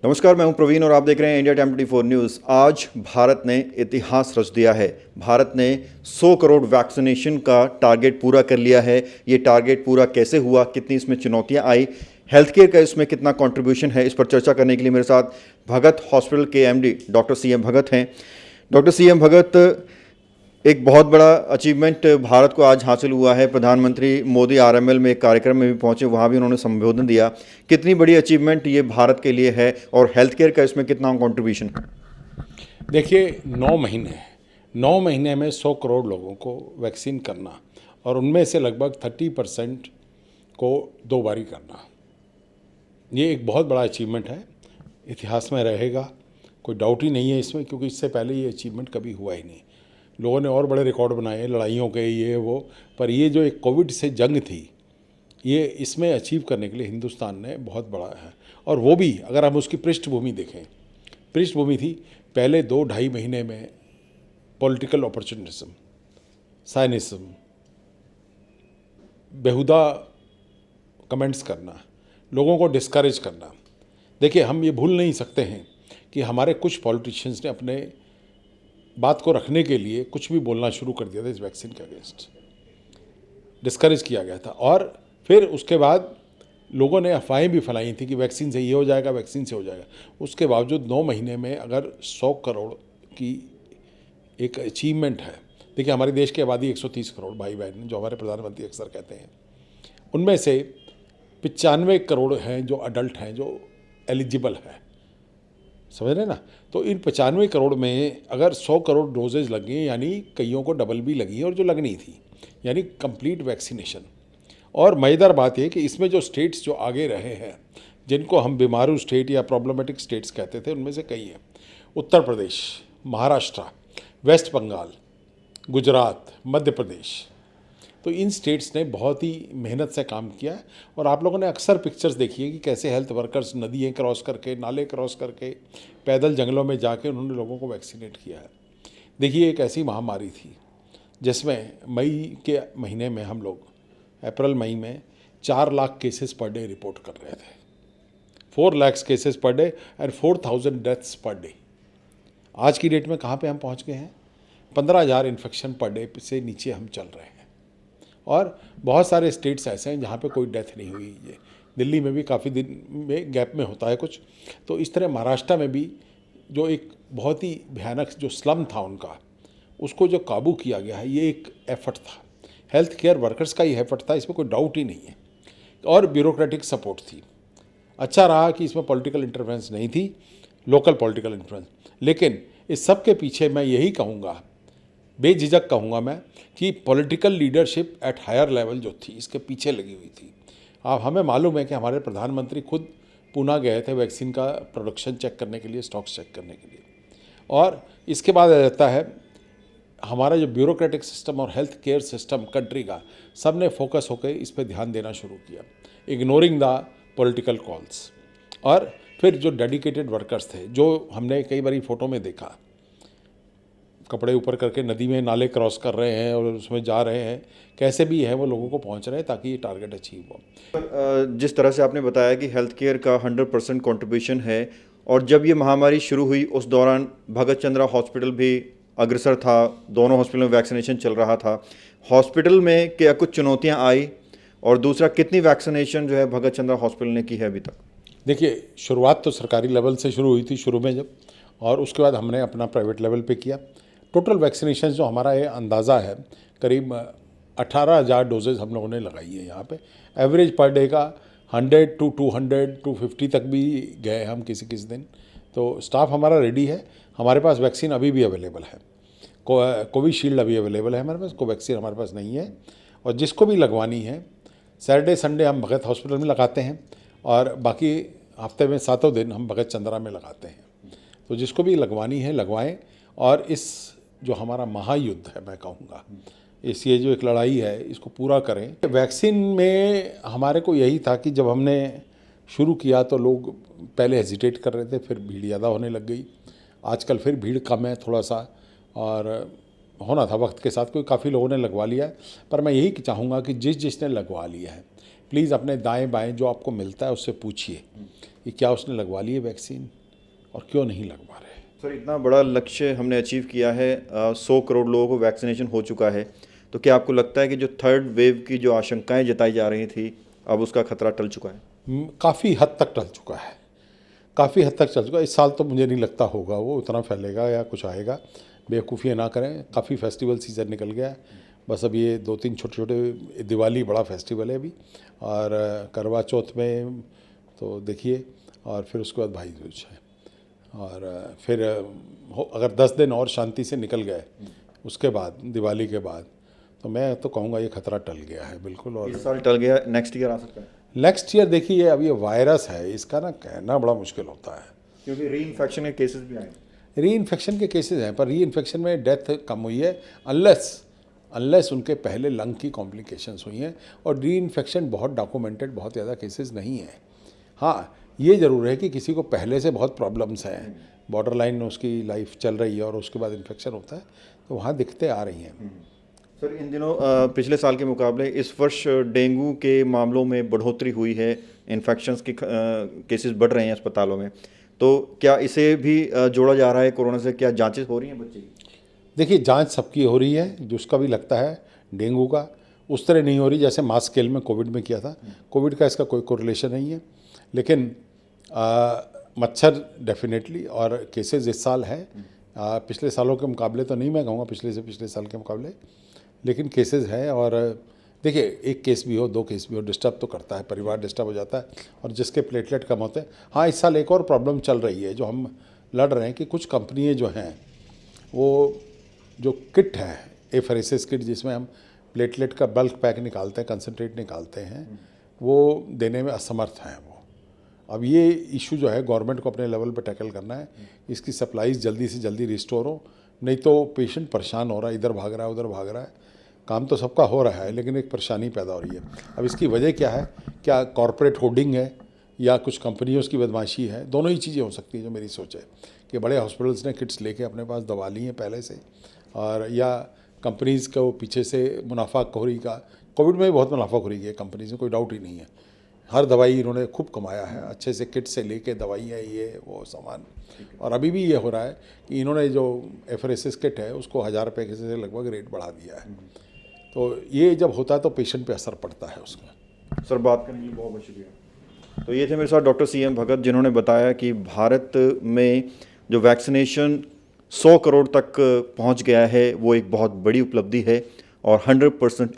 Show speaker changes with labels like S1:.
S1: नमस्कार, मैं हूं प्रवीण और आप देख रहे हैं इंडिया टाइम 24 न्यूज़। आज भारत ने इतिहास रच दिया है। भारत ने 100 करोड़ वैक्सीनेशन का टारगेट पूरा कर लिया है। ये टारगेट पूरा कैसे हुआ, कितनी इसमें चुनौतियां आई, हेल्थ केयर का इसमें कितना कंट्रीब्यूशन है, इस पर चर्चा करने के लिए मेरे साथ भगत हॉस्पिटल के एमडी डॉक्टर सीएम भगत हैं। डॉक्टर सीएम भगत, एक बहुत बड़ा अचीवमेंट भारत को आज हासिल हुआ है। प्रधानमंत्री मोदी आरएमएल में एक कार्यक्रम में भी पहुंचे, वहां भी उन्होंने संबोधन दिया। कितनी बड़ी अचीवमेंट ये भारत के लिए है और हेल्थ केयर का इसमें कितना कंट्रीब्यूशन है?
S2: देखिए, 9 महीने में 100 करोड़ लोगों को वैक्सीन करना और उनमें से लगभग 30% को 2 बारी करना, ये एक बहुत बड़ा अचीवमेंट है। इतिहास में रहेगा, कोई डाउट ही नहीं है इसमें, क्योंकि इससे पहले ये अचीवमेंट कभी हुआ ही नहीं। लोगों ने और बड़े रिकॉर्ड बनाए, लड़ाइयों के, ये वो, पर ये जो एक कोविड से जंग थी, ये इसमें अचीव करने के लिए हिंदुस्तान ने बहुत बड़ा है। और वो भी अगर हम उसकी पृष्ठभूमि देखें, पृष्ठभूमि थी पहले 2-2.5 महीने में पॉलिटिकल अपॉर्चुनिज्म, साइनिज्म, बेहुदा कमेंट्स करना, लोगों को डिस्करेज करना। देखिए, हम ये भूल नहीं सकते हैं कि हमारे कुछ पॉलिटिशियंस ने अपने बात को रखने के लिए कुछ भी बोलना शुरू कर दिया था इस वैक्सीन के अगेंस्ट, डिस्करेज किया गया था। और फिर उसके बाद लोगों ने अफवाहें भी फैलाई थी कि वैक्सीन से ये हो जाएगा, वैक्सीन से हो जाएगा। उसके बावजूद 9 महीने में अगर 100 करोड़ की एक अचीवमेंट है। देखिए, हमारे देश की आबादी 130 करोड़ भाई बहन, जो हमारे प्रधानमंत्री अक्सर कहते हैं, उनमें से 95 करोड़ हैं जो अडल्ट हैं, जो एलिजिबल हैं, समझ रहे ना। तो इन 95 करोड़ में अगर 100 करोड़ डोजेज लगी, यानी कईयों को डबल भी लगी और जो लगनी थी, यानी कंप्लीट वैक्सीनेशन। और मज़ेदार बात यह कि इसमें जो स्टेट्स जो आगे रहे हैं, जिनको हम बीमारू स्टेट या प्रॉब्लमेटिक स्टेट्स कहते थे, उनमें से कई हैं। उत्तर प्रदेश, महाराष्ट्र, वेस्ट बंगाल, गुजरात, मध्य प्रदेश। तो इन स्टेट्स ने बहुत ही मेहनत से काम किया है। और आप लोगों ने अक्सर पिक्चर्स देखी है कि कैसे हेल्थ वर्कर्स नदियाँ क्रॉस करके, नाले क्रॉस करके, पैदल जंगलों में जाके उन्होंने लोगों को वैक्सीनेट किया है। देखिए, एक ऐसी महामारी थी जिसमें मई के महीने में हम लोग, अप्रैल मई में 4 lakh cases per day report कर रहे थे, 4 lakh cases per day and 4,000 deaths per day. आज की डेट में कहाँ पे हम पहुँच गए हैं? 15,000 इन्फेक्शन पर डे से नीचे हम चल रहे हैं। और बहुत सारे स्टेट्स ऐसे हैं जहाँ पे कोई डेथ नहीं हुई है। दिल्ली में भी काफ़ी दिन में गैप में होता है कुछ। तो इस तरह महाराष्ट्र में भी जो एक बहुत ही भयानक जो स्लम था उनका, उसको जो काबू किया गया है, ये एक एफर्ट था, हेल्थ केयर वर्कर्स का ही एफर्ट था, इसमें कोई डाउट ही नहीं है। और ब्यूरोक्रेटिक सपोर्ट थी। अच्छा रहा कि इसमें पॉलिटिकल इंटरवेंस नहीं थी, लोकल पॉलिटिकल इंटरवेंस। लेकिन इस सब के पीछे मैं यही कहूँगा, बेझिझक कहूँगा मैं, कि political leadership at higher level जो थी, इसके पीछे लगी हुई थी। अब हमें मालूम है कि हमारे प्रधानमंत्री खुद पूना गए थे वैक्सीन का प्रोडक्शन चेक करने के लिए, स्टॉक्स चेक करने के लिए। और इसके बाद आ जाता है हमारा जो ब्यूरोक्रेटिक सिस्टम और हेल्थ केयर सिस्टम कंट्री का, सब ने फोकस होकर इस पर ध्यान देना शुरू किया, इग्नोरिंग द पॉलिटिकल कॉल्स। और फिर जो डेडिकेटेड वर्कर्स थे, जो हमने कई बारी फ़ोटो में देखा, कपड़े ऊपर करके नदी में नाले क्रॉस कर रहे हैं और उसमें जा रहे हैं, कैसे भी है वो लोगों को पहुंच रहे हैं ताकि ये टारगेट अचीव हो।
S1: जिस तरह से आपने बताया कि हेल्थ केयर का 100% कंट्रीब्यूशन है, और जब ये महामारी शुरू हुई उस दौरान भगत चंद्रा हॉस्पिटल भी अग्रसर था, दोनों हॉस्पिटलों में वैक्सीनेशन चल रहा था। हॉस्पिटल में क्या कुछ चुनौतियां आई, और दूसरा कितनी वैक्सीनेशन जो है भगत चंद्रा हॉस्पिटल ने की है अभी तक?
S2: देखिए, शुरुआत तो सरकारी लेवल से शुरू हुई थी शुरू में जब, और उसके बाद हमने अपना प्राइवेट लेवल पे किया। टोटल वैक्सीनेशन जो हमारा ये अंदाज़ा है, करीब 18,000 डोजेज़ हम लोगों ने लगाई है यहाँ पे। एवरेज पर डे का 100 to 200 250 तक भी गए हम किसी किसी दिन। तो स्टाफ हमारा रेडी है। हमारे पास वैक्सीन अभी भी अवेलेबल है, कोविशील्ड अभी अवेलेबल है हमारे पास, कोवैक्सीन हमारे पास नहीं है। और जिसको भी लगवानी है, सैटरडे संडे हम भगत हॉस्पिटल में लगाते हैं, और बाकी हफ्ते में 7 दिन हम भगत चंद्रा में लगाते हैं। तो जिसको भी लगवानी है लगवाएं। और इस जो हमारा महायुद्ध है, मैं कहूँगा, इस ये जो एक लड़ाई है, इसको पूरा करें। वैक्सीन में हमारे को यही था कि जब हमने शुरू किया तो लोग पहले हेजिटेट कर रहे थे, फिर भीड़ ज़्यादा होने लग गई। आजकल फिर भीड़ कम है थोड़ा सा, और होना था वक्त के साथ, कोई काफ़ी लोगों ने लगवा लिया है। पर मैं यही चाहूँगा कि जिसने लगवा लिया है प्लीज़ अपने दाएं बाएं जो आपको मिलता है उससे पूछिए कि क्या उसने लगवा ली है वैक्सीन और क्यों नहीं लगवा रहे।
S1: सर, इतना बड़ा लक्ष्य हमने अचीव किया है, 100 करोड़ लोगों को वैक्सीनेशन हो चुका है, तो क्या आपको लगता है कि जो थर्ड वेव की जो आशंकाएं जताई जा रही थी अब उसका खतरा टल चुका है?
S2: काफ़ी हद तक टल चुका है, काफ़ी हद तक चल चुका है। इस साल तो मुझे नहीं लगता होगा वो उतना फैलेगा या कुछ आएगा, बेवकूफ़ियाँ ना करें। काफ़ी फेस्टिवल सीज़न निकल गया है, बस अब ये 2-3 छोटे छोटे, दिवाली बड़ा फेस्टिवल है अभी, और करवा चौथ में तो देखिए, और फिर उसके बाद भाई दूज है, और फिर अगर 10 दिन और शांति से निकल गए उसके बाद, दिवाली के बाद, तो मैं तो कहूँगा ये खतरा टल गया है बिल्कुल। और
S1: इस साल टल गया, नेक्स्ट ईयर आ सकता है?
S2: नेक्स्ट ईयर देखिए, अब ये वायरस है, इसका ना कहना बड़ा मुश्किल होता है,
S1: क्योंकि री इन्फेक्शन के केसेस भी आए।
S2: री इन्फेक्शन के केसेस हैं, पर री इन्फेक्शन में डेथ कम हुई है अनलेस उनके पहले लंग की कॉम्प्लिकेशंस हुई हैं, और री इन्फेक्शन बहुत डॉक्यूमेंटेड, बहुत ज़्यादा केसेस नहीं हैं। हाँ, ये ज़रूर है कि किसी को पहले से बहुत प्रॉब्लम्स हैं, बॉर्डर लाइन उसकी लाइफ चल रही है और उसके बाद इन्फेक्शन होता है, तो वहाँ दिक्कतें आ रही हैं।
S1: सर, इन दिनों पिछले साल के मुकाबले इस वर्ष डेंगू के मामलों में बढ़ोतरी हुई है, इन्फेक्शंस के केसेस बढ़ रहे हैं अस्पतालों में, तो क्या इसे भी जोड़ा जा रहा है कोरोना से? क्या जांचें हो रही हैं बच्चे की?
S2: देखिए, जांच सबकी हो रही है, जिसका भी लगता है डेंगू का, उस तरह नहीं हो रही जैसे मास स्केल में कोविड में किया था। कोविड का इसका कोई कोरिलेशन नहीं है, लेकिन मच्छर डेफिनेटली, और केसेस इस साल है, पिछले सालों के मुकाबले तो नहीं मैं कहूँगा पिछले से पिछले साल के मुकाबले, लेकिन केसेस है। और देखिए, एक केस भी हो, 2 केस भी हो, डिस्टर्ब तो करता है, परिवार डिस्टर्ब हो जाता है, और जिसके प्लेटलेट कम होते हैं। हाँ, इस साल एक और प्रॉब्लम चल रही है जो हम लड़ रहे हैं कि कुछ कंपनियाँ जो हैं वो जो किट है, एफरेसिस किट, जिसमें हम प्लेटलेट का बल्क पैक निकालते हैं, कंसनट्रेट निकालते हैं, वो देने में असमर्थ हैं वो। अब ये इशू जो है गवर्नमेंट को अपने लेवल पर टैकल करना है, इसकी सप्लाईज जल्दी से जल्दी रिस्टोर हो, नहीं तो पेशेंट परेशान हो रहा है, इधर भाग रहा है उधर भाग रहा है। काम तो सबका हो रहा है, लेकिन एक परेशानी पैदा हो रही है। अब इसकी वजह क्या है? क्या कॉरपोरेट होर्डिंग है या कुछ कंपनियों की बदमाशी है? दोनों ही चीज़ें हो सकती हैं, जो मेरी सोच है कि बड़े हॉस्पिटल्स ने किट्स लेके अपने पास दबा ली हैं पहले से, और या कंपनीज़ को पीछे से मुनाफाखोरी का, कोविड में भी बहुत मुनाफाखोरी की है कंपनीज में, कोई डाउट ही नहीं है। हर दवाई इन्होंने खूब कमाया है, अच्छे से किट से लेके दवाइयाँ, ये वो सामान। और अभी भी ये हो रहा है कि इन्होंने जो एफरेसिस किट है उसको 1000 रुपये से लगभग रेट बढ़ा दिया है। तो ये जब होता है तो पेशेंट पे असर पड़ता है उसका।
S1: सर, बात करने के लिए बहुत बहुत शुक्रिया। तो ये थे मेरे साथ डॉक्टर CM भगत, जिन्होंने बताया कि भारत में जो वैक्सीनेशन 100 करोड़ तक पहुंच गया है वो एक बहुत बड़ी उपलब्धि है, और 100%